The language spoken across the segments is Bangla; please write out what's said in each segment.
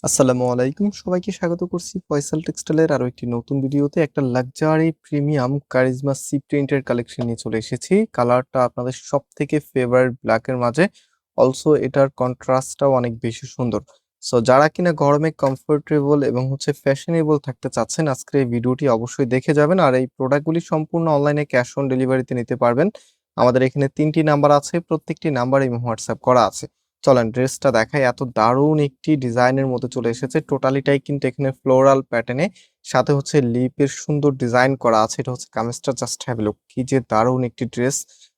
আসসালামু আলাইকুম। সবাইকে স্বাগত করছি ফয়সাল টেক্সটাইলের আরো একটি নতুন ভিডিওতে। একটা লাক্সারি প্রিমিয়াম কারিজমা সি প্রিন্টের কালেকশন নিয়ে চলে এসেছি। কালারটা আপনাদের সবথেকে ফেভারিট ব্ল্যাক এর মাঝে। অলসো এটার কন্ট্রাস্টটাও অনেক বেশি সুন্দর। সো যারা কিনা গরমে কমফোর্টেবল এবং ফ্যাশনেবল থাকতে চাচ্ছেন, আজকের এই ভিডিওটি অবশ্যই দেখে যাবেন। আর এই প্রোডাক্টগুলি সম্পূর্ণ অনলাইনে ক্যাশ অন ডেলিভারিতে নিতে পারবেন। আমাদের এখানে ৩টি নাম্বার আছে, প্রত্যেকটি নাম্বার এবং হোয়াটসঅ্যাপ করা আছে। চলেন ড্রেসটা দেখাই। এত দারুণ একটি ডিজাইনের মধ্যে চলে এসেছে। টোটালিটাই কিন্তু এখানে ফ্লোরাল প্যাটার্নে, সাথে লিপের সুন্দর ডিজাইন করা আছে। এটা হচ্ছে কামিজটা, জাস্ট হ্যাভ এ লুক। কি যে দারুণ একটি ড্রেস!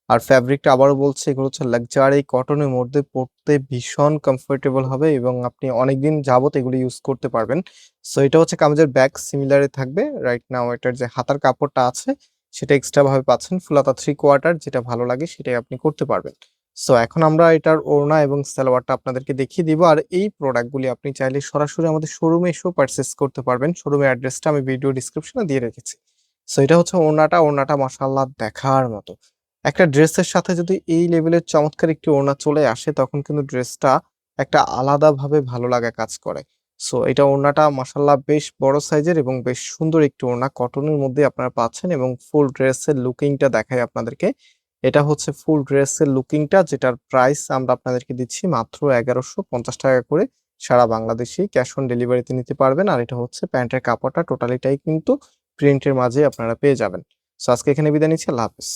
আর ফ্যাব্রিকটা আবারও বলছি, এগুলো হচ্ছে লাক্সারি কটনের মধ্যে, পড়তে ভীষণ কমফোর্টেবল হবে এবং আপনি অনেকদিন যাবত এগুলো ইউজ করতে পারবেন। সো এটা হচ্ছে কামিজের ব্যাক, সিমিলারে থাকবে। রাইট নাও এটার যে হাতার কাপড়টা আছে সেটা এক্সট্রা ভাবে পাচ্ছেন, ফুল হাতা 3/4, যেটা ভালো লাগে সেটাই আপনি করতে পারবেন। সো এখন আমরা এটার ওড়না এবং সালোয়ারটা আপনাদেরকে দেখিয়ে দিব। আর এই প্রোডাক্টগুলি আপনি চাইলে সরাসরি আমাদের শোরুমে এসেও পারচেজ করতে পারবেন। শোরুমের অ্যাড্রেসটা আমি ভিডিও ডেসক্রিপশনে দিয়ে রেখেছি। সো এটা হচ্ছে ওড়নাটা মাশাআল্লাহ দেখার মতো। একটা ড্রেসের সাথে যদি এই লেভেলের চমৎকার একটি ওড়না চলে আসে, তখন কিন্তু ড্রেসটা একটা আলাদাভাবে ভালো লাগা কাজ করে। সো এটা ওড়নাটা মাশাআল্লাহ বেশ বড় সাইজের এবং বেশ সুন্দর একটি ওড়না, কটনের মধ্যে আপনারা পাচ্ছেন। এবং ফুল ড্রেসের লুকিংটা দেখাই আপনাদেরকে। এটা হচ্ছে ফুল ড্রেসের লুকিংটা, যেটার প্রাইস আমরা আপনাদেরকে দিচ্ছি মাত্র ৳১১৫০ করে। সারা বাংলাদেশেই ক্যাশ অন ডেলিভারিতে নিতে পারবেন। আর এটা হচ্ছে প্যান্টের কাপড়টা, টোটালিটাই কিন্তু প্রিন্টের মাঝে আপনারা পেয়ে যাবেন। সো আজকে এখানে বিদায় নিচ্ছি। আল্লাহ হাফেজ।